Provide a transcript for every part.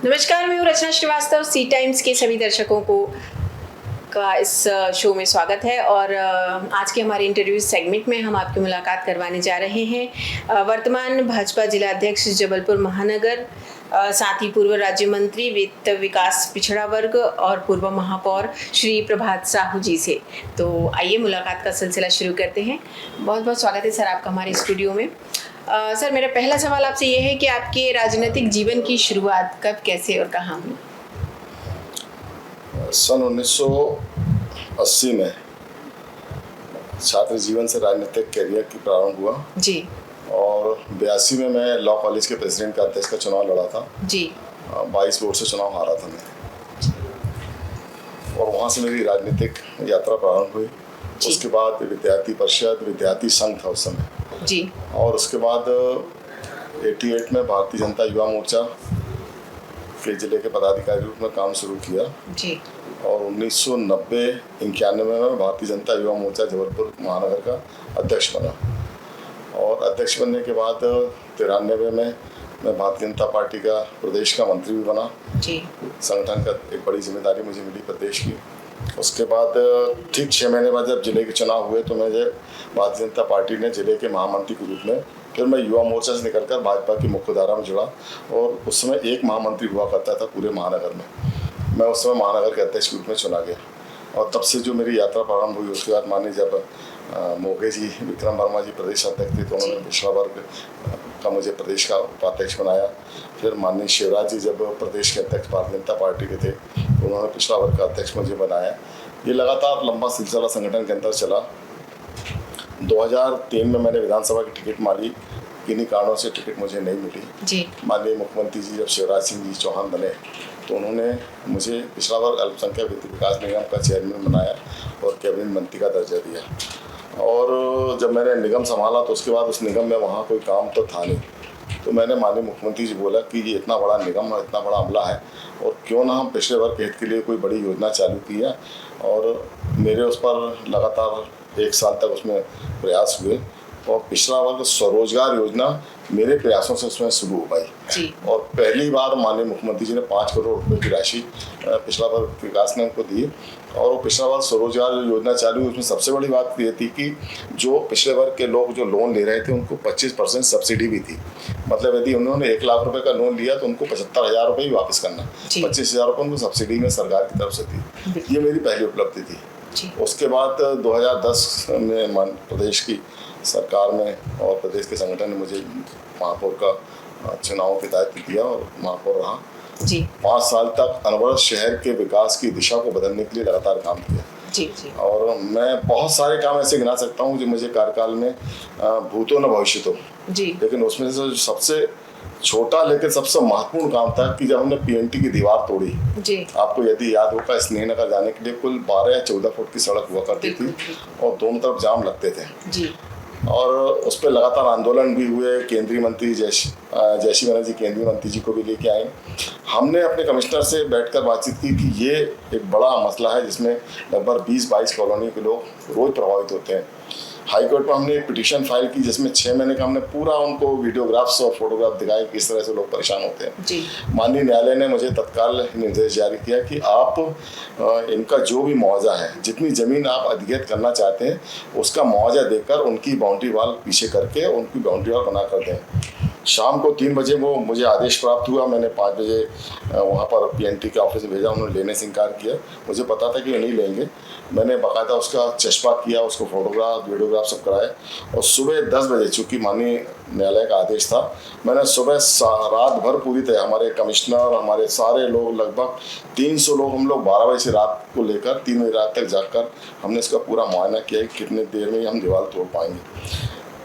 नमस्कार, मैं हूँ रचना श्रीवास्तव। सी टाइम्स के सभी दर्शकों को का इस शो में स्वागत है और आज के हमारे इंटरव्यू सेगमेंट में हम आपकी मुलाकात करवाने जा रहे हैं वर्तमान भाजपा जिला अध्यक्ष जबलपुर महानगर, साथ ही पूर्व राज्य मंत्री वित्त विकास पिछड़ा वर्ग और पूर्व महापौर श्री प्रभात साहू जी से। तो आइए मुलाकात का सिलसिला शुरू करते हैं। बहुत बहुत स्वागत है सर आपका हमारे स्टूडियो में। सर, मेरा पहला सवाल आपसे ये है कि आपके राजनीतिक जीवन की शुरुआत कब, कैसे और कहाँ हुई? सन 1980 में छात्र जीवन से राजनीतिक करियर की प्रारंभ हुआ जी। और 82 में मैं लॉ कॉलेज के प्रेसिडेंट का अध्यक्ष का चुनाव लड़ा था जी। 22 वोट से चुनाव हारा था मैं और वहाँ से मेरी राजनीतिक यात्रा प्रारंभ हुई। उसके बाद विद्यार्थी परिषद, विद्यार्थी संघ था उस समय जी। और उसके बाद 88 में भारतीय जनता युवा मोर्चा के जिले के पदाधिकारी रूप में काम शुरू किया जी। और 1990-91 में भारतीय जनता युवा मोर्चा जबलपुर महानगर का अध्यक्ष बना और अध्यक्ष बनने के बाद 93 में मैं भारतीय जनता पार्टी का प्रदेश का मंत्री भी बना जी। संगठन का एक बड़ी जिम्मेदारी मुझे मिली प्रदेश की। उसके बाद ठीक 6 महीने बाद जब जिले के चुनाव हुए तो मुझे भारतीय जनता पार्टी ने जिले के महामंत्री के रूप में, फिर मैं युवा मोर्चा से निकलकर भाजपा की मुख्य धारा में जुड़ा और उस समय एक महामंत्री हुआ करता था पूरे महानगर में। मैं उस समय महानगर के अध्यक्ष के रूप में चुना गया और तब से जो मेरी यात्रा प्रारंभ हुई। उसके बाद माननीय जब मोघे जी, विक्रम वर्मा जी प्रदेश अध्यक्ष थे तो उन्होंने पिछड़ा वर्ग का मुझे प्रदेश का उपाध्यक्ष बनाया। फिर माननीय शिवराज जी जब प्रदेश के अध्यक्ष भारतीय जनता पार्टी के थे तो उन्होंने पिछड़ा वर्ग का अध्यक्ष मुझे बनाया। ये लगातार लंबा सिलसिला संगठन के अंदर चला। 2003 में मैंने विधानसभा की टिकट मारी, किन्हीं कारणों से टिकट मुझे नहीं मिली जी। माननीय मुख्यमंत्री जी जब शिवराज सिंह जी चौहान बने तो उन्होंने मुझे पिछड़ा वर्ग अल्पसंख्यक वित्त विकास निगम का चेयरमैन बनाया और कैबिनेट मंत्री का दर्जा दिया। और जब मैंने निगम संभाला तो उसके बाद उस निगम में वहाँ कोई काम तो था नहीं, तो मैंने माननीय मुख्यमंत्री जी बोला कि ये इतना बड़ा निगम है, इतना बड़ा अमला है और क्यों ना हम पिछड़े वर्ग के हित के लिए कोई बड़ी योजना चालू की है। और मेरे उस पर लगातार 1 साल तक उसमें प्रयास हुए और पिछड़ा वर्ग स्वरोजगार योजना मेरे प्रयासों से उसमें शुरू हो पाई और पहली बार माननीय मुख्यमंत्री जी ने 5 करोड़ रुपए की राशि पिछड़ा वर्ग विकास निगम को दी और वो पिछड़ा वर्ग स्वरोजगार योजना चालू हुई। उसमें सबसे बड़ी बात ये थी कि जो पिछड़े वर्ग के लोग जो लोन ले रहे थे उनको 25% सब्सिडी भी थी। मतलब यदि उन्होंने 1 लाख रुपए का लोन लिया तो उनको 75,000 रुपये ही वापस करना, 25,000 रुपये उनको सब्सिडी में सरकार की तरफ से थी। ये मेरी पहली उपलब्धि थी। उसके बाद 2010 में प्रदेश की सरकार में और प्रदेश के संगठन ने मुझे महापौर का चुनाव के दायित्व दिया और महापौर रहा जी। 5 साल तक अनवरत शहर के विकास की दिशा को बदलने के लिए लगातार काम किया जी। और मैं बहुत सारे काम ऐसे गिना सकता हूँ जो मुझे कार्यकाल में भूतो न भविष्यतो जी। लेकिन उसमें से सबसे छोटा लेकिन सबसे महत्वपूर्ण काम था कि जब हमने पीएनटी की दीवार तोड़ी जी। आपको यदि याद होगा, स्नेहनगर जाने के लिए कुल 12 या 14 फुट की सड़क हुआ करती थी और दोनों तरफ जाम लगते थे जी। और उस पर लगातार आंदोलन भी हुए। केंद्रीय मंत्री जयश्री बनर्जी केंद्रीय मंत्री जी को भी लेके आए। हमने अपने कमिश्नर से बैठकर बातचीत की कि ये एक बड़ा मसला है जिसमें लगभग 20-22 कॉलोनी के लोग रोज प्रभावित होते हैं। हाईकोर्ट में हमने एक पिटीशन फाइल की जिसमें 6 महीने का हमने पूरा उनको वीडियोग्राफ्स और फोटोग्राफ दिखाए किस तरह से लोग परेशान होते हैं। माननीय न्यायालय ने मुझे तत्काल निर्देश जारी किया कि आप इनका जो भी मुआवजा है, जितनी ज़मीन आप अधिग्रहित करना चाहते हैं उसका मुआवजा देकर उनकी बाउंड्री वॉल पीछे करके उनकी बाउंड्री वॉल बना कर दें। शाम को 3 बजे वो मुझे आदेश प्राप्त हुआ। मैंने 5 बजे वहाँ पर पीएनटी के ऑफिस में भेजा। उन्होंने लेने से इनकार किया। मुझे पता था कि वो नहीं लेंगे। मैंने बाकायदा उसका चश्मा किया, उसको फोटोग्राफ वीडियोग्राफ सब कराए और सुबह 10 बजे, चूँकि माननीय न्यायालय का आदेश था, मैंने सुबह रात भर पूरी तरह हमारे कमिश्नर, हमारे सारे लोग, लगभग 300 लोग, हम लोग 12 बजे से रात को लेकर 3 बजे रात तक जाकर हमने इसका पूरा मुआयना किया कि कितने देर में हम दीवार तोड़ पाएंगे।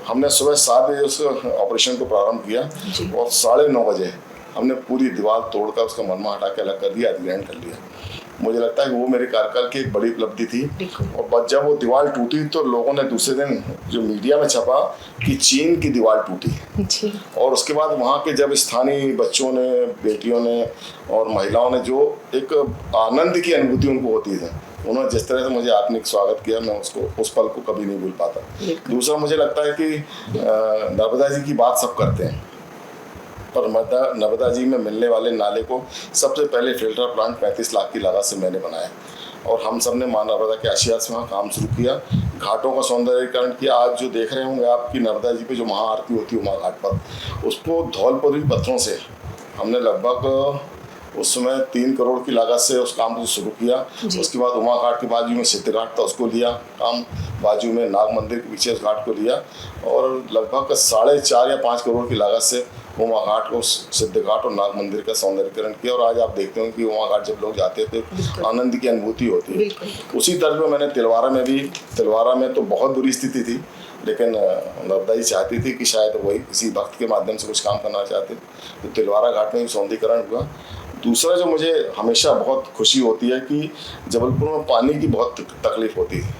हमने सुबह 7 बजे उस ऑपरेशन को प्रारंभ किया और 9:30 बजे हमने पूरी दीवार तोड़कर उसका मलबा हटा के अलग कर दिया, अधिग्रहण कर लिया। मुझे लगता है कि वो मेरे कार्यकाल की एक बड़ी उपलब्धि थी। और जब वो दीवार टूटी तो लोगों ने दूसरे दिन जो मीडिया में छपा कि चीन की दीवार टूटी और उसके बाद वहाँ के जब स्थानीय बच्चों ने, बेटियों ने और महिलाओं ने जो एक आनंद की अनुभूति उनको होती थी, उन्होंने जिस तरह से मुझे आत्मिक स्वागत किया, मैं उसको उस पल को कभी नहीं भूल पाता। दूसरा मुझे लगता है कि नर्मदा जी की बात सब करते हैं पर नर्मदा जी में मिलने वाले नाले को सबसे पहले फिल्टर प्लांट 35 लाख की लागत से मैंने बनाया और हम सब ने मां नर्मदा के आशीर्वाद से वहाँ काम शुरू किया। घाटों का सौंदर्यीकरण किया। आज जो देख रहे होंगे आपकी नर्मदा जी पे जो महाआरती होती है उमा घाट पर, उसको धौलपुरी पत्थरों से हमने लगभग उस समय 3 करोड़ की लागत से उस काम को शुरू किया। उसके बाद उमा घाट के बाजू में सिद्ध घाट था, उसको लिया काम, बाजू में नाग मंदिर के पीछे उस घाट को लिया और लगभग 4.5 या 5 करोड़ की लागत से उमा घाट को, सिद्ध घाट और नाग मंदिर का सौंदर्यीकरण किया। और आज आप देखते हो कि उमा घाट जब लोग जाते हैं तो आनंद की अनुभूति होती है। उसी तर्ज में मैंने तिलवारा में तो बहुत बुरी स्थिति थी, लेकिन नर्मदा जी चाहती थी कि शायद वही किसी भक्त के माध्यम से कुछ काम करना चाहते, तो तिलवारा घाट में भी सौंदर्यीकरण हुआ। दूसरा जो मुझे हमेशा बहुत खुशी होती है कि जबलपुर में पानी की बहुत तकलीफ होती थी।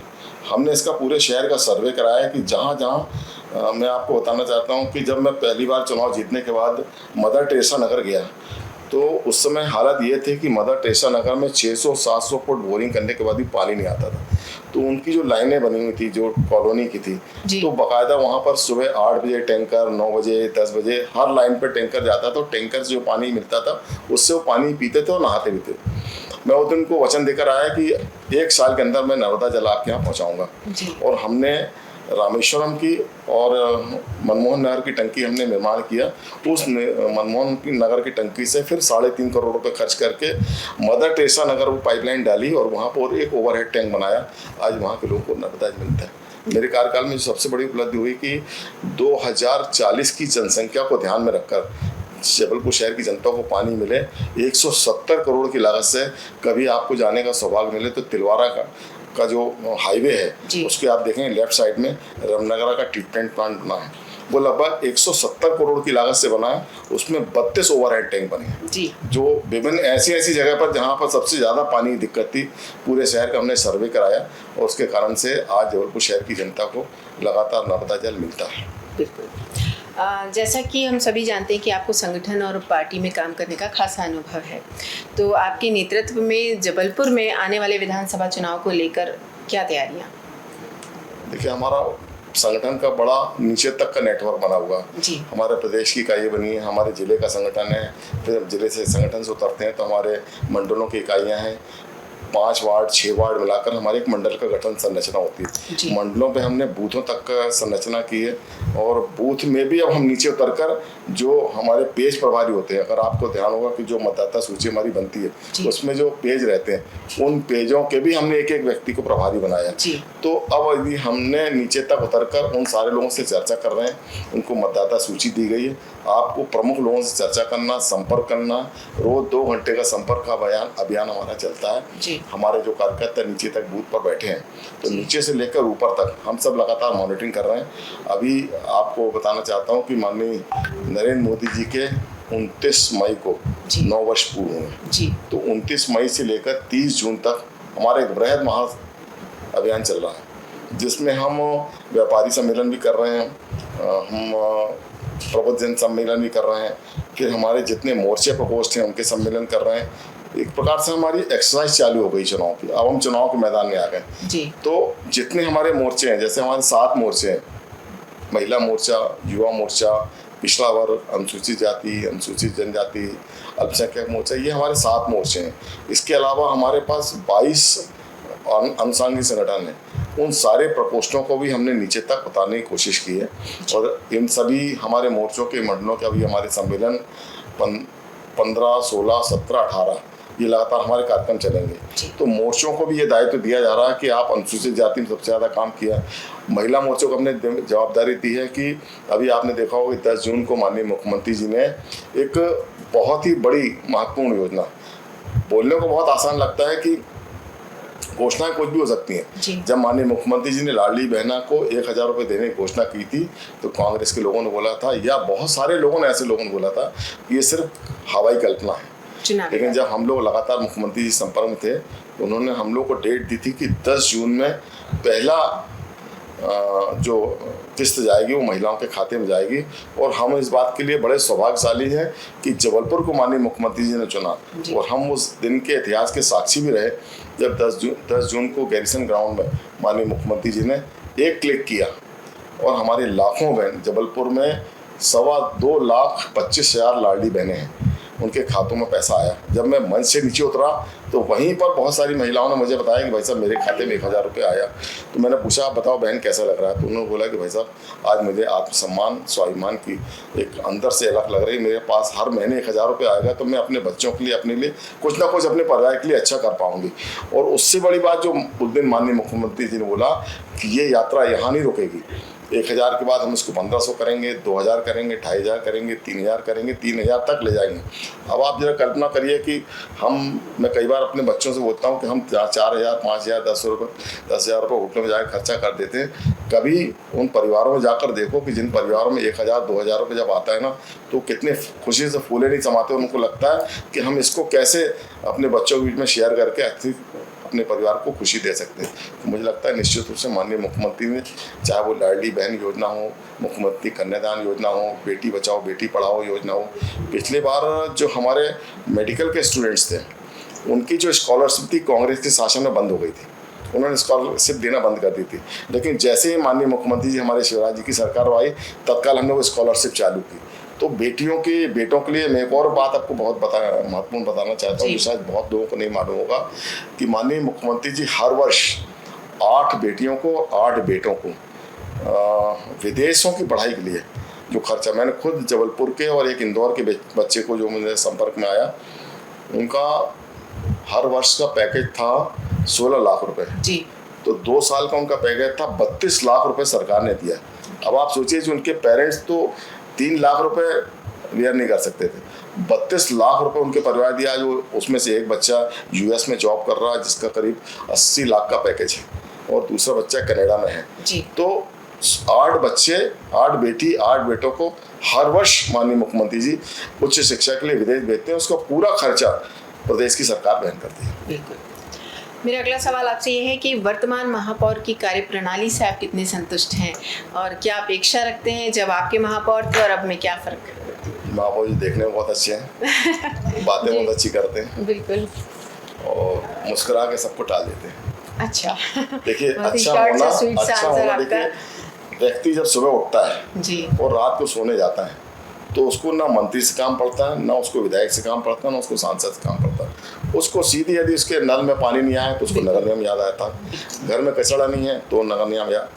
हमने इसका पूरे शहर का सर्वे कराया कि जहाँ जहाँ मैं आपको बताना चाहता हूँ कि जब मैं पहली बार चुनाव जीतने के बाद मदर टेरेसा नगर गया तो उस समय हालत ये थी कि मदर टेरेसा नगर में 600-700 फुट बोरिंग करने के बाद भी पानी नहीं आता था। तो उनकी जो लाइनें बनी हुई थी जो कॉलोनी की थी, तो बाकायदा वहाँ पर सुबह 8 बजे टैंकर, 9 बजे, 10 बजे हर लाइन पर टैंकर जाता था। टैंकर से जो पानी मिलता था उससे वो पानी पीते थे और नहाते भी थे। मैं उस दिन को वचन देकर आया कि 1 साल के अंदर मैं नर्मदा जल आपके यहाँ पहुँचाऊँगा। और हमने रामेश्वरम की और मनमोहन नगर की टंकी हमने निर्माण किया। उस मनमोहन नगर की टंकी से फिर 3.5 करोड़ रुपए खर्च करके मदर टेरेसा नगर वो पाइपलाइन डाली और वहाँ पर एक ओवरहेड टैंक बनाया। आज वहाँ के लोगों को नर्मदा मिलता है। मेरे कार्यकाल में सबसे बड़ी उपलब्धि हुई कि 2040 की जनसंख्या को ध्यान में रखकर जबलपुर शहर की जनता को पानी मिले। 170 करोड़ की लागत से कभी आपको जाने का सौभाग्य मिले तो तिलवारा का जो हाईवे है उसके आप देखेंगे लेफ्ट साइड में रामनगरा का ट्रीटमेंट प्लांट बना है, वो लगभग 170 करोड़ की लागत से बना है। उसमें 32 ओवरहेड टैंक बने हैं जो विभिन्न ऐसी जगह पर जहाँ पर सबसे ज़्यादा पानी की दिक्कत थी पूरे शहर का हमने सर्वे कराया और उसके कारण से आज जबलपुर शहर की जनता को लगातार नर्मदा जल मिलता है। बिल्कुल। जैसा कि हम सभी जानते हैं कि आपको संगठन और पार्टी में काम करने का खासा अनुभव है, तो आपके नेतृत्व में जबलपुर में आने वाले विधानसभा चुनाव को लेकर क्या तैयारियां? देखिए, हमारा संगठन का बड़ा नीचे तक का नेटवर्क बना हुआ। हमारे प्रदेश की इकाई बनी है, हमारे जिले का संगठन है, फिर जिले से संगठन से उतरते हैं तो हमारे मंडलों की इकाइयाँ हैं। 5 वार्ड 6 वार्ड मिलाकर हमारे एक मंडल का गठन संरचना होती है। मंडलों पे हमने बूथों तक का संरचना की है और बूथ में भी अब हम नीचे उतरकर जो हमारे पेज प्रभारी होते हैं, अगर आपको ध्यान होगा कि जो मतदाता सूची हमारी बनती है उसमें जो पेज रहते हैं उन पेजों के भी हमने एक व्यक्ति को प्रभारी बनाया। तो अब यदि हमने नीचे तक उतरकर उन सारे लोगों से चर्चा कर रहे हैं, उनको मतदाता सूची दी गई है। आपको प्रमुख लोगों से चर्चा करना, संपर्क करना, रोज 2 घंटे का संपर्क का अभियान हमारा चलता है। हमारे जो कार्यकर्ता नीचे तक बूथ पर बैठे हैं, तो नीचे से लेकर ऊपर तक हम सब लगातार मॉनिटरिंग कर रहे हैं। अभी आपको बताना चाहता हूँ कि माननीय नरेंद्र मोदी जी के 29 मई को 9 वर्ष पूर्ण हुए, तो 29 मई से लेकर 30 जून तक हमारा एक बृहद महा अभियान चल रहा है, जिसमें हम व्यापारी सम्मेलन भी कर रहे हैं, हम प्रबुद्ध जन सम्मेलन भी कर रहे हैं, फिर हमारे जितने मोर्चे प्रकोष्ठ हैं उनके सम्मेलन कर रहे हैं। एक प्रकार से हमारी एक्सरसाइज चालू हो गई चुनाव की। अब हम चुनाव के मैदान में आ गए। तो जितने हमारे मोर्चे हैं, जैसे हमारे 7 मोर्चे हैं, महिला मोर्चा, युवा मोर्चा, पिछड़ा वर्ग, अनुसूचित जाति, अनुसूचित जनजाति, अल्पसंख्यक मोर्चा, ये हमारे 7 मोर्चे हैं। इसके अलावा हमारे पास 22 अनुसांगिक संगठन है। उन सारे प्रकोष्ठों को भी हमने नीचे तक उतारने की कोशिश की है और इन सभी हमारे मोर्चों के मंडलों के अभी हमारे सम्मेलन 15, 16, 17, 18 ये लगातार हमारे कार्यक्रम चलेंगे। तो मोर्चों को भी ये दायित्व दिया जा रहा है कि आप अनुसूचित जाति में सबसे ज़्यादा काम किया। महिला मोर्चों को हमने जवाबदारी दी है कि अभी आपने देखा होगा 10 जून को माननीय मुख्यमंत्री जी ने एक बहुत ही बड़ी महत्वपूर्ण योजना, बोलने को बहुत आसान लगता है कि घोषणाएं कुछ भी हो सकती हैं। जब माननीय मुख्यमंत्री जी ने लाडली बहना को 1000 रुपये देने की घोषणा की थी तो कांग्रेस के लोगों ने बोला था, या बहुत सारे लोगों ने, ऐसे लोगों ने बोला था कि ये सिर्फ हवाई कल्पना है। लेकिन जब हम लोग लगातार मुख्यमंत्री जी संपर्क में थे तो उन्होंने हम लोग को डेट दी थी कि 10 जून में पहला जो किस्त जाएगी वो महिलाओं के खाते में जाएगी। और हम इस बात के लिए बड़े सौभाग्यशाली हैं कि जबलपुर को माननीय मुख्यमंत्री जी ने चुना और हम उस दिन के इतिहास के साक्षी भी रहे जब 10 जून को गैरिसन ग्राउंड में माननीय मुख्यमंत्री जी ने एक क्लिक किया और हमारे लाखों बहन जबलपुर में 2,25,000 लाडली बहनें हैं, उनके खातों में पैसा आया। जब मैं मंच से नीचे उतरा तो वहीं पर बहुत सारी महिलाओं ने मुझे बताया कि भाई साहब मेरे खाते में 1,000 रुपये आया। तो मैंने पूछा आप बताओ बहन कैसा लग रहा है? तो उन्होंने बोला कि भाई साहब आज मुझे आत्मसम्मान स्वाभिमान की एक अंदर से अलग लग रही है। मेरे पास हर महीने 1,000 रुपये आएगा तो मैं अपने बच्चों के लिए, अपने लिए कुछ ना कुछ अपने परिवार के लिए अच्छा कर पाऊंगी। और उससे बड़ी बात जो उस दिन माननीय मुख्यमंत्री जी ने बोला कि ये यात्रा यहाँ नहीं रुकेगी, 1,000 के बाद हम इसको 1,500 करेंगे, 2,000 करेंगे, 2,500 करेंगे, 3,000 करेंगे, 3,000 तक ले जाएंगे। अब आप जरा कल्पना करिए कि मैं कई बार अपने बच्चों से बोलता हूँ कि हम 4,000, 5,000, 10,000 रुपये होटल में जाकर खर्चा कर देते हैं। कभी उन परिवारों में जाकर देखो कि जिन परिवारों में 1,000, 2,000 रुपये जब आता है ना, तो कितने खुशी से फूले नहीं समाते। उनको लगता है कि हम इसको कैसे अपने बच्चों के बीच में शेयर करके अपने परिवार को खुशी दे सकते हैं। तो मुझे लगता है निश्चित रूप से माननीय मुख्यमंत्री ने, चाहे वो लाडली बहन योजना हो, मुख्यमंत्री कन्यादान योजना हो, बेटी बचाओ बेटी पढ़ाओ योजना हो, पिछले बार जो हमारे मेडिकल के स्टूडेंट्स थे उनकी जो स्कॉलरशिप थी कांग्रेस के शासन में बंद हो गई थी, उन्होंने स्कॉलरशिप देना बंद कर दी थी। लेकिन जैसे ही माननीय मुख्यमंत्री जी हमारे शिवराज जी की सरकार आई, तत्काल हमने वो स्कॉलरशिप चालू की। तो बेटों के लिए मैं एक और बात आपको बहुत महत्वपूर्ण बताना चाहता हूँ, शायद बहुत लोगों को नहीं मालूम होगा कि माननीय मुख्यमंत्री जी हर वर्ष 8 बेटियों को 8 बेटों को विदेशों की पढ़ाई के लिए जो खर्चा, मैंने खुद जबलपुर के और एक इंदौर के बच्चे को जो मुझे संपर्क में आया, उनका हर वर्ष का पैकेज था 16 लाख रुपए जी। तो 2 साल का उनका पैकेज था, 32 लाख रुपए सरकार ने दिया। अब आप सोचिए जो उनके पेरेंट्स तो 3 लाख रुपए वेयर नहीं कर सकते थे, 32 लाख रुपए उनके परिवार दिया। जो उसमें से एक बच्चा यूएस में जॉब कर रहा है जिसका करीब 80 लाख का पैकेज है, और दूसरा बच्चा कनाडा में है जी। तो 8 बच्चे, 8 बेटी, 8 बेटों को हर वर्ष माननीय मुख्यमंत्री जी उच्च शिक्षा के लिए विदेश भेजते हैं। उसका पूरा खर्चा प्रदेश की सरकार वहन करती है। बिल्कुल। मेरा अगला सवाल आपसे ये है कि वर्तमान महापौर की कार्यप्रणाली से आप कितने संतुष्ट हैं और क्या अपेक्षा रखते हैं जब आपके महापौर थे और अब में क्या फर्क है? महापौर जी देखने में बहुत अच्छे हैं, बातें बहुत अच्छी करते हैं, बिल्कुल, और मुस्कुरा के सबको टाल देते हैं। अच्छा, देखिए अच्छा होना देखिए, व्यक्ति जब सुबह उठता है जी और रात को सोने जाता है तो उसको ना मंत्री से काम पड़ता है, ना उसको विधायक से काम पड़ता है, ना उसको सांसद से काम पड़ता है। उसको सीधी यदि उसके नल में पानी नहीं आया तो उसको नगर निगम याद आता है, घर में कचरा नहीं है तो नगर निगम याद,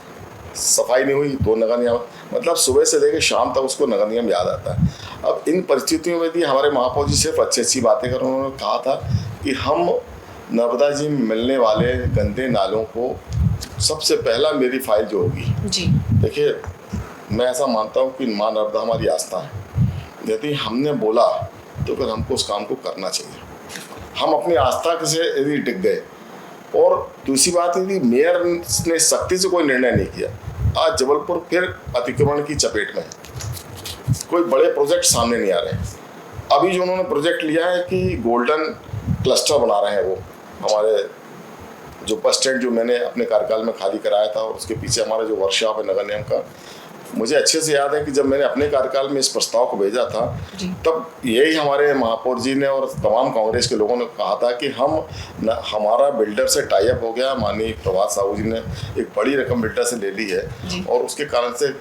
सफाई नहीं हुई तो नगर निगम, मतलब सुबह से लेकर शाम तक उसको नगर निगम याद आता है। अब इन परिस्थितियों में भी हमारे महापौर जी सिर्फ अच्छी बातें कर, उन्होंने कहा था कि हम नर्मदा जी में मिलने वाले गंदे नालों को सबसे पहला मेरी फाइल जो होगी जी। देखिए मैं ऐसा मानता हूँ कि माँ नर्मदा हमारी आस्था है, यदि हमने बोला तो फिर हमको उस काम को करना चाहिए। हम अपनी आस्था से यदि टिक गए, और दूसरी बात यदि मेयर ने सख्ती से कोई निर्णय नहीं किया, आज जबलपुर फिर अतिक्रमण की चपेट में है, कोई बड़े प्रोजेक्ट सामने नहीं आ रहे हैं। अभी जो उन्होंने प्रोजेक्ट लिया है कि गोल्डन क्लस्टर बना रहे हैं, वो हमारे जो बस स्टैंड जो मैंने अपने कार्यकाल में खाली कराया था और उसके पीछे हमारा जो वर्कशॉप है नगर निगम का, मुझे अच्छे से याद है कि जब मैंने अपने कार्यकाल में इस प्रस्ताव को भेजा था तब यही हमारे महापौर जी ने और तमाम कांग्रेस के लोगों ने कहा था कि हमारा बिल्डर से टाई अप हो गया। माननीय प्रभात साहू जी ने एक बड़ी रकम बिल्डर से ले ली है और उसके कारण से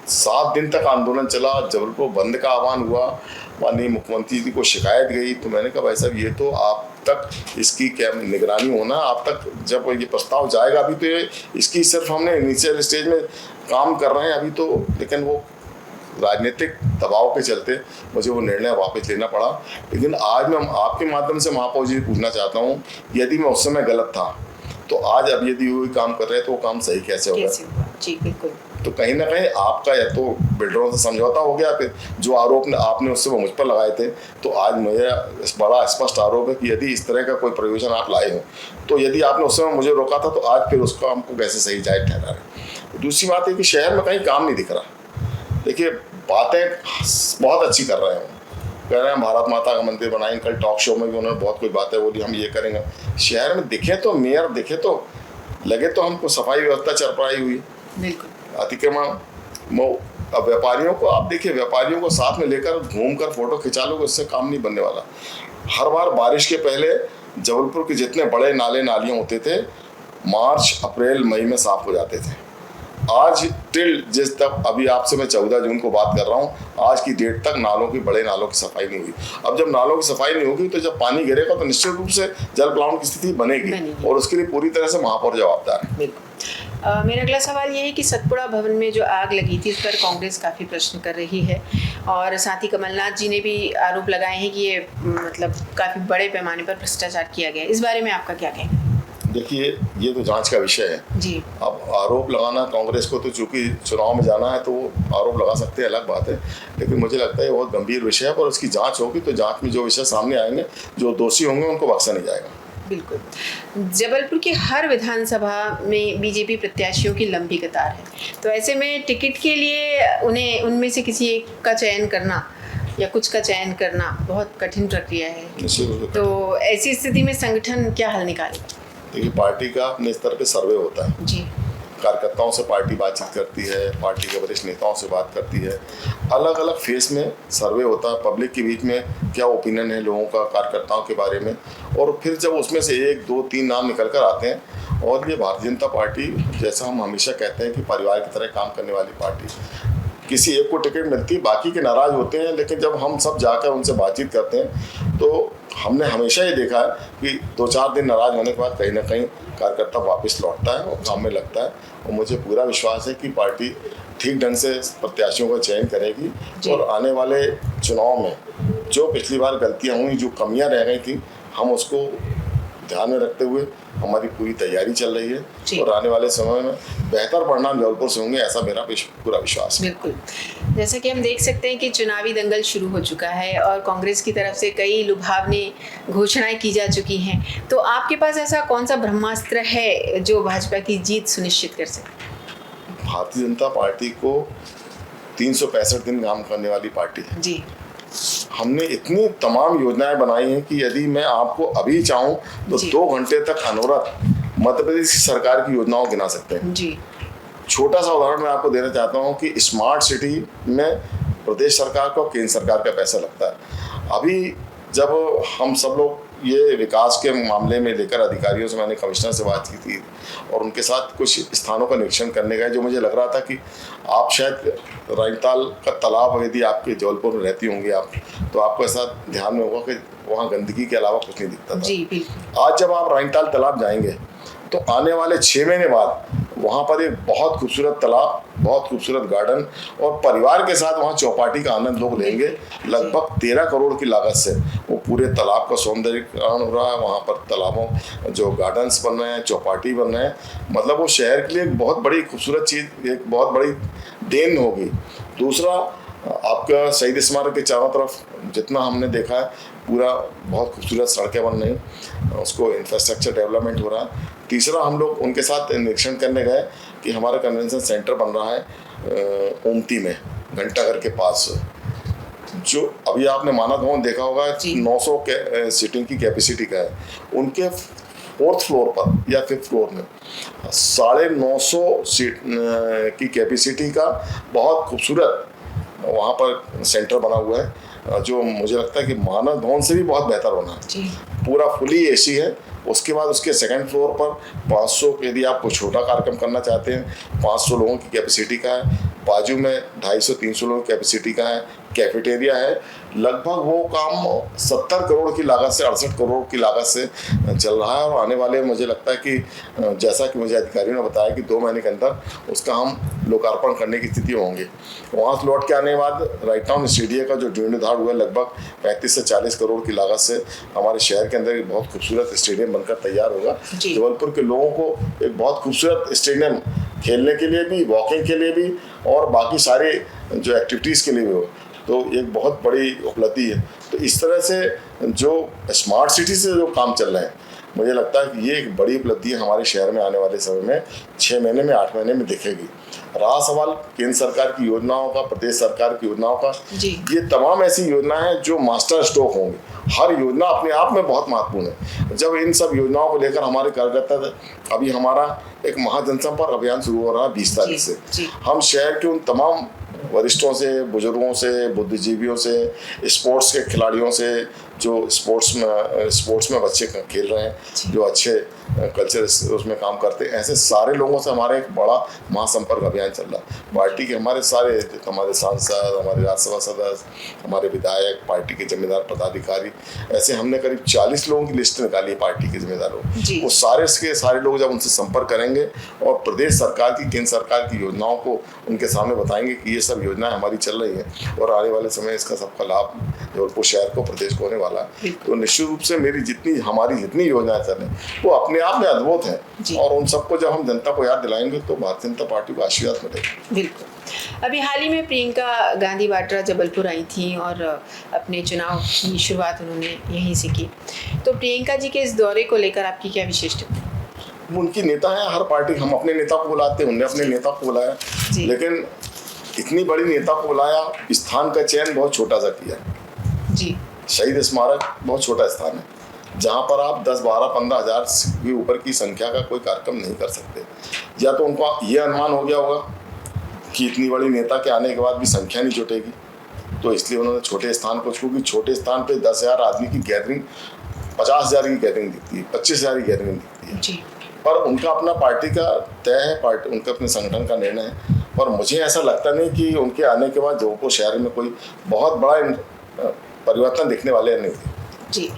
7 दिन तक आंदोलन चला, जबलपुर बंद का आह्वान हुआ, माननीय मुख्यमंत्री जी को शिकायत गई। तो मैंने कहा भाई साहब ये तो आप तक इसकी क्या निगरानी होना, आप तक जब ये प्रस्ताव जाएगा, अभी तो इसकी सिर्फ हमने इनिशियल स्टेज में काम कर रहे हैं अभी तो, लेकिन वो राजनीतिक दबाव के चलते मुझे वो निर्णय वापस लेना पड़ा। लेकिन आज मैं आपके माध्यम से महापौर जी पूछना चाहता हूँ, यदि मैं उस समय गलत था तो आज अब यदि वही काम कर रहे हैं तो वो काम सही कैसे होगा? जी बिल्कुल। तो कहीं ना कहीं आपका या तो बिल्डरों से समझौता हो गया, फिर जो आरोप आपने उससे वो मुझ पर लगाए थे। तो आज मुझे बड़ा स्पष्ट आरोप है कि यदि इस तरह का कोई प्रयोजन आप लाए हो, तो यदि आपने उस समय मुझे रोका था तो आज फिर उसका हमको कैसे सही जायज ठहरा रहे। दूसरी बात है कि शहर में कहीं काम नहीं दिख रहा। देखिए बातें बहुत अच्छी कर रहे हैं, कह रहे हैं भारत माता का मंदिर बनाएंगे, कल टॉक शो में भी उन्होंने बहुत कोई बातें बोली, हम ये करेंगे। शहर में दिखे तो मेयर दिखे तो लगे तो हमको सफाई व्यवस्था चरपराई हुई, अतिक्रमण। अब व्यापारियों को आप देखिए, व्यापारियों को साथ में लेकर घूमकर फोटो खिंचा लो, इससे काम नहीं बनने वाला। हर बार बारिश के पहले जबलपुर के जितने बड़े नाले नालियाँ होते थे मार्च अप्रैल मई में साफ हो जाते थे। आज टिल जिस तक अभी आपसे मैं 14 जून को बात कर रहा हूँ, आज की डेट तक नालों की, बड़े नालों की सफाई नहीं हुई। अब जब नालों की सफाई नहीं होगी तो जब पानी गिरेगा तो निश्चित रूप से जल प्लावन की स्थिति बनेगी और उसके लिए पूरी तरह से महापौर जवाबदार है। मेरा अगला सवाल ये है कि सतपुड़ा भवन में जो आग लगी थी, इस पर कांग्रेस काफ़ी प्रश्न कर रही है और साथ ही कमलनाथ जी ने भी आरोप लगाए हैं कि ये मतलब काफ़ी बड़े पैमाने पर भ्रष्टाचार किया गया है। इस बारे में आपका क्या कहना है? देखिए, ये तो जांच का विषय है जी। अब आरोप लगाना कांग्रेस को, तो चूंकि चुनाव में जाना है तो वो आरोप लगा सकते हैं, अलग बात है, लेकिन मुझे लगता है ये बहुत गंभीर विषय है और उसकी जांच होगी तो जांच में जो विषय सामने आएंगे, जो दोषी होंगे उनको बख्शा नहीं जाएगा। बिल्कुल। जबलपुर की हर विधानसभा में बीजेपी प्रत्याशियों की लंबी कतार है, तो ऐसे में टिकट के लिए उन्हें उनमें से किसी एक का चयन करना या कुछ का चयन करना बहुत कठिन प्रक्रिया है। तो ऐसी स्थिति में संगठन क्या हल निकालेगा? देखिए, पार्टी का अपने स्तर पे सर्वे होता है जी। कार्यकर्ताओं से पार्टी बातचीत करती है, पार्टी के वरिष्ठ नेताओं से बात करती है, अलग अलग फेस में सर्वे होता है, पब्लिक के बीच में क्या ओपिनियन है लोगों का कार्यकर्ताओं के बारे में, और फिर जब उसमें से 1, 2, 3 नाम निकल कर आते हैं। और ये भारतीय जनता पार्टी, जैसा हम हमेशा कहते हैं कि परिवार की तरह काम करने वाली पार्टी, किसी एक को टिकट मिलती है, बाकी के नाराज होते हैं, लेकिन जब हम सब जाकर उनसे बातचीत करते हैं तो हमने हमेशा ये देखा है कि 2-4 दिन नाराज होने के बाद कहीं ना कहीं कार्यकर्ता वापस लौटता है और काम में लगता है। और मुझे पूरा विश्वास है कि पार्टी ठीक ढंग से प्रत्याशियों का चयन करेगी और आने वाले चुनाव में जो पिछली बार गलतियाँ हुई, जो कमियाँ रह गई थी, हम उसको ध्यान में रखते हुए हमारी पूरी तैयारी चल रही है और आने वाले समय में बेहतर परिणाम जबलपुर से होंगे, ऐसा मेरा पूरा विश्वास है। बिल्कुल। जैसा कि हम देख सकते हैं कि चुनावी दंगल शुरू हो चुका है और कांग्रेस की तरफ से कई लुभावनी घोषणाएं की जा चुकी हैं, तो आपके पास ऐसा कौन सा ब्रह्मास्त्र है जो भाजपा की जीत सुनिश्चित कर सके? भारतीय जनता पार्टी को 365 दिन काम करने वाली पार्टी है जी। हमने इतनी तमाम योजनाएं बनाई हैं कि यदि मैं आपको अभी चाहूं तो 2 घंटे तक अनवरत मध्य प्रदेश की सरकार की योजनाओं गिना सकते हैं जी। छोटा सा उदाहरण मैं आपको देना चाहता हूं कि स्मार्ट सिटी में प्रदेश सरकार का और केंद्र सरकार का पैसा लगता है। अभी जब हम सब लोग ये विकास के मामले में लेकर अधिकारियों से, मैंने कमिश्नर से बात की थी और उनके साथ कुछ स्थानों का निरीक्षण करने गए, जो मुझे लग रहा था कि आप शायद रानीताल का तालाब, यदि आपके जबलपुर में रहती होंगी आप, तो आपको ऐसा ध्यान में होगा कि वहाँ गंदगी के अलावा कुछ नहीं दिखता था जी। आज जब आप रानीताल तालाब जाएंगे तो आने वाले 6 महीने बाद वहाँ पर एक बहुत खूबसूरत तालाब, बहुत खूबसूरत गार्डन और परिवार के साथ वहाँ चौपाटी का आनंद लोग लेंगे। लगभग 13 करोड़ की लागत से वो पूरे तालाब का सौंदर्यीकरण हो रहा है, वहाँ पर तालाबों जो गार्डन्स बन रहे हैं, चौपाटी बन रहे हैं, मतलब वो शहर के लिए एक बहुत बड़ी खूबसूरत चीज़, एक बहुत बड़ी देन होगी। दूसरा, आपका शहीद स्मारक के चारों तरफ जितना हमने देखा है, पूरा बहुत खूबसूरत सड़कें बन रही, उसको इंफ्रास्ट्रक्चर डेवलपमेंट हो रहा है। तीसरा, हम लोग उनके साथ निरीक्षण करने गए कि हमारा कन्वेंशन सेंटर बन रहा है ओमती में, घंटाघर के पास, जो अभी आपने मानव भवन देखा होगा 900 सीटिंग की कैपेसिटी का है। उनके 4th फ्लोर पर या 5th फ्लोर में 950 सीट की कैपेसिटी का बहुत खूबसूरत वहाँ पर सेंटर बना हुआ है, जो मुझे लगता है कि मानव भवन से भी बहुत बेहतर बना है। पूरा फुली एसी है। उसके बाद उसके 2nd फ्लोर पर 500, यदि आप कोई छोटा कार्यक्रम करना चाहते हैं, 500 लोगों की कैपेसिटी का है। बाजू में 250-300 लोगों की कैपेसिटी का है, कैफेटेरिया है। लगभग वो काम 70 करोड़ की लागत से 68 करोड़ की लागत से चल रहा है और आने वाले, मुझे लगता है कि जैसा कि मुझे अधिकारियों ने बताया कि 2 महीने के अंदर उसका हम लोकार्पण करने की स्थिति होंगे। वहाँ से लौट के आने के बाद राइट टाउन स्टेडियम का जो जीर्णोद्धार हुआ, लगभग 35 से 40 करोड़ की लागत से हमारे शहर के अंदर एक बहुत खूबसूरत स्टेडियम बनकर तैयार होगा। जबलपुर के लोगों को एक बहुत खूबसूरत स्टेडियम खेलने के लिए भी, वॉकिंग के लिए भी और बाकी सारे जो एक्टिविटीज़ के लिए भी हो, तो एक बहुत बड़ी उपलब्धि है। तो इस तरह से जो स्मार्ट सिटी से जो काम चल रहे हैं, मुझे लगता है कि ये एक बड़ी उपलब्धि है हमारे शहर में आने वाले समय में 6 महीने में, 8 महीने में दिखेगी। रहा सवाल केंद्र सरकार की योजनाओं का, प्रदेश सरकार की योजनाओं का, ये तमाम ऐसी योजनाएं हैं जो मास्टर स्ट्रोक होंगी। हर योजना अपने आप में बहुत महत्वपूर्ण है। जब इन सब योजनाओं को लेकर हमारे कार्यकर्ता, अभी हमारा एक महाजनसंपर्क अभियान शुरू हो रहा है 20 तारीख से, हम शहर के उन तमाम वरिष्ठों से, बुजुर्गों से, बुद्धिजीवियों से, स्पोर्ट्स के खिलाड़ियों से, जो स्पोर्ट्स में बच्चे खेल रहे हैं, जो अच्छे कल्चर उसमें काम करते हैं, ऐसे सारे लोगों से हमारा एक बड़ा महासंपर्क अभियान चल रहा है। पार्टी के हमारे सांसद, हमारे राज्यसभा सदस्य, हमारे विधायक, पार्टी के जिम्मेदार पदाधिकारी, ऐसे हमने करीब 40 लोगों की लिस्ट निकाली है पार्टी के जिम्मेदारों। वो सारे लोग जब उनसे संपर्क करेंगे और प्रदेश सरकार की, केंद्र सरकार की योजनाओं को उनके सामने बताएंगे कि ये सब योजनाएं हमारी चल रही हैं और आने वाले समय इसका सबका लाभ जबलपुर शहर को, प्रदेश को होने वाला है। तो निश्चित रूप से हमारी जितनी योजनाएं चल रही हैं वो अपने आप में अद्भुत हैं और उन सबको जब हम जनता को याद दिलाएंगे तो भारतीय जनता पार्टी को आशीर्वाद मिलेगा। बिल्कुल। अभी हाल ही में प्रियंका गांधी वाड्रा जबलपुर आई थी और अपने चुनाव की शुरुआत उन्होंने यहीं से की। तो प्रियंका जी के इस दौरे को लेकर आपकी क्या विशेष टिप्पणी? उनकी नेता है, हर पार्टी हम अपने नेता को बुलाते हैं, उन्होंने अपने नेता को बुलाया, लेकिन इतनी बड़ी नेता को बुलाया, स्थान का चयन बहुत छोटा सा किया जी। शहीद स्मारक बहुत छोटा स्थान है जहाँ पर आप 10, 12, 15 हज़ार के ऊपर की संख्या का कोई कार्यक्रम नहीं कर सकते। या तो उनको ये अनुमान हो गया होगा कि इतनी बड़ी नेता के आने के बाद भी संख्या नहीं जुटेगी, तो इसलिए उन्होंने छोटे स्थान को, क्योंकि छोटे स्थान पे 10,000 आदमी की गैदरिंग, 50,000 की गैदरिंग दिखती है, 25,000 की गैदरिंग दिखती है जी। पर उनका अपना पार्टी का तय है, पार्टी उनका अपने संगठन का निर्णय है। और मुझे ऐसा लगता नहीं कि उनके आने के बाद जबलपुर शहर में कोई बहुत बड़ा परिवर्तन दिखने वाले नहीं थे जी।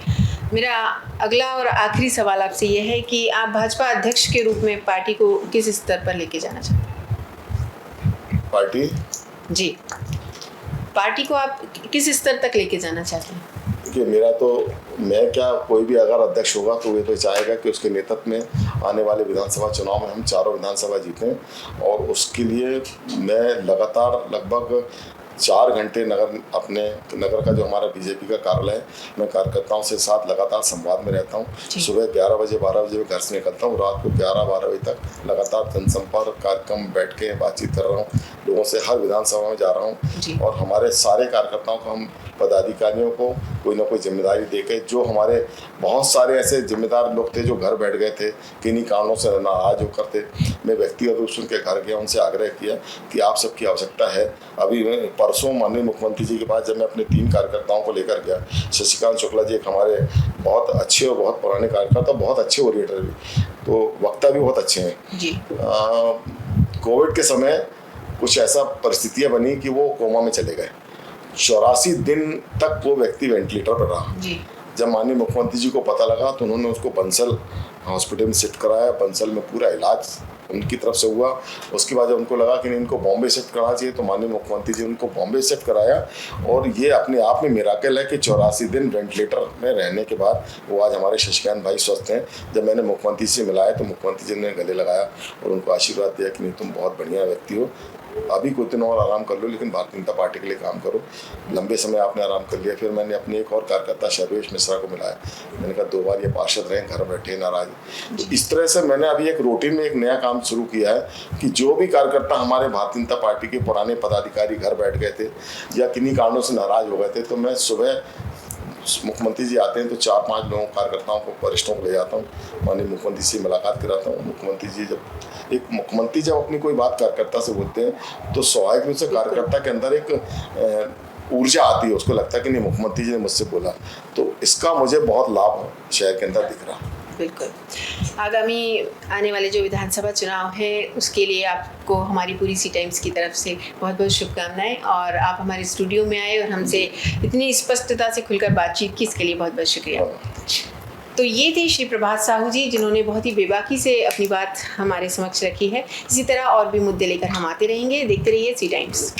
मेरा अगला और आखिरी सवाल आपसे ये है कि आप भाजपा अध्यक्ष के रूप में पार्टी को किस स्तर पर लेके जाना चाहते हैं? पार्टी को आप किस स्तर तक लेके जाना चाहते हैं? देखिए, मैं क्या, कोई भी अगर अध्यक्ष होगा तो ये तो चाहेगा कि उसके नेतृत्व में आने वाले विधानसभा चुनाव में हम चारों विधानसभा जीतें और उसके लिए मैं लगातार लगभग 4 घंटे अपने नगर का जो हमारा बीजेपी का कार्यालय है, मैं कार्यकर्ताओं से साथ लगातार संवाद में रहता हूँ। सुबह 11 बजे 12 बजे मैं घर से निकलता हूँ, रात को 11-12 बजे तक लगातार जनसंपर्क कार्यक्रम बैठ के बातचीत कर रहा हूँ लोगों से, हर विधानसभा में जा रहा हूँ और हमारे सारे कार्यकर्ताओं को, हम पदाधिकारियों को कोई ना कोई जिम्मेदारी देके, जो हमारे बहुत सारे ऐसे जिम्मेदार लोग थे जो घर बैठ गए थे, किन्हीं कारणों से नाराज होकर थे, मैं व्यक्तिगत रूप से उनके घर गया, उनसे आग्रह किया कि आप सबकी आवश्यकता है। अभी परसों माननीय मुख्यमंत्री जी के पास जब मैं अपने 3 कार्यकर्ताओं को लेकर गया, शशिकांत शुक्ला जी एक हमारे बहुत अच्छे और बहुत पुराने कार्यकर्ता, बहुत अच्छे ओरिएटर भी, तो वक्ता भी बहुत अच्छे हैं जी। कोविड के समय कुछ ऐसा परिस्थितियां बनी कि वो कोमा में चले गए, 84 दिन तक वो व्यक्ति वेंटिलेटर पर रहा जी। जब माननीय मुख्यमंत्री जी को पता लगा तो उन्होंने उसको बंसल हॉस्पिटल में शिफ्ट कराया, बंसल में पूरा इलाज उनकी तरफ से हुआ। उसके बाद जब उनको लगा कि नहीं, इनको बॉम्बे शिफ्ट कराना चाहिए, तो माननीय मुख्यमंत्री जी उनको बॉम्बे शिफ्ट कराया और ये अपने आप में मिराकल है कि 84 दिन वेंटिलेटर में रहने के बाद वो आज हमारे शशिकांत भाई स्वस्थ हैं। जब मैंने मुख्यमंत्री से मिलाया तो मुख्यमंत्री जी ने गले लगाया और उनको आशीर्वाद दिया कि नहीं, तुम बहुत बढ़िया व्यक्ति हो, अभी कुछ दिन और आराम कर लो, लेकिन भारतीय जनता पार्टी के लिए काम करो। लंबे समय आपने आराम कर लिया। फिर मैंने अपने एक और कार्यकर्ता सर्वेश मिश्रा को मिलाया, मैंने कहा 2 बार ये पार्षद रहे, घर बैठे नाराज। तो इस तरह से मैंने अभी एक रूटीन में एक नया काम शुरू किया है कि जो भी कार्यकर्ता हमारे भारतीय जनता पार्टी के पुराने पदाधिकारी घर बैठ गए थे या किन्हीं कारणों से नाराज हो गए थे, तो मैं सुबह मुख्यमंत्री जी आते हैं तो 4-5 लोगों कार्यकर्ताओं को, वरिष्ठों को ले जाता हूँ, माननीय मुख्यमंत्री से मुलाकात कराता हूँ। मुख्यमंत्री जब अपनी कोई बात कार्यकर्ता से बोलते हैं तो स्वाभाविक रूप से कार्यकर्ता के अंदर एक ऊर्जा आती है, उसको लगता है कि नहीं, मुख्यमंत्री जी ने मुझसे बोला, तो इसका मुझे बहुत लाभ शहर के अंदर दिख रहा है। बिल्कुल। आगामी आने वाले जो विधानसभा चुनाव है उसके लिए आपको हमारी पूरी सी टाइम्स की तरफ से बहुत बहुत शुभकामनाएं, और आप हमारे स्टूडियो में आए और हमसे इतनी स्पष्टता से खुलकर बातचीत की, इसके लिए बहुत बहुत शुक्रिया। तो ये थे श्री प्रभात साहू जी, जिन्होंने बहुत ही बेबाकी से अपनी बात हमारे समक्ष रखी है। इसी तरह और भी मुद्दे लेकर हम आते रहेंगे। देखते रहिए सी टाइम्स।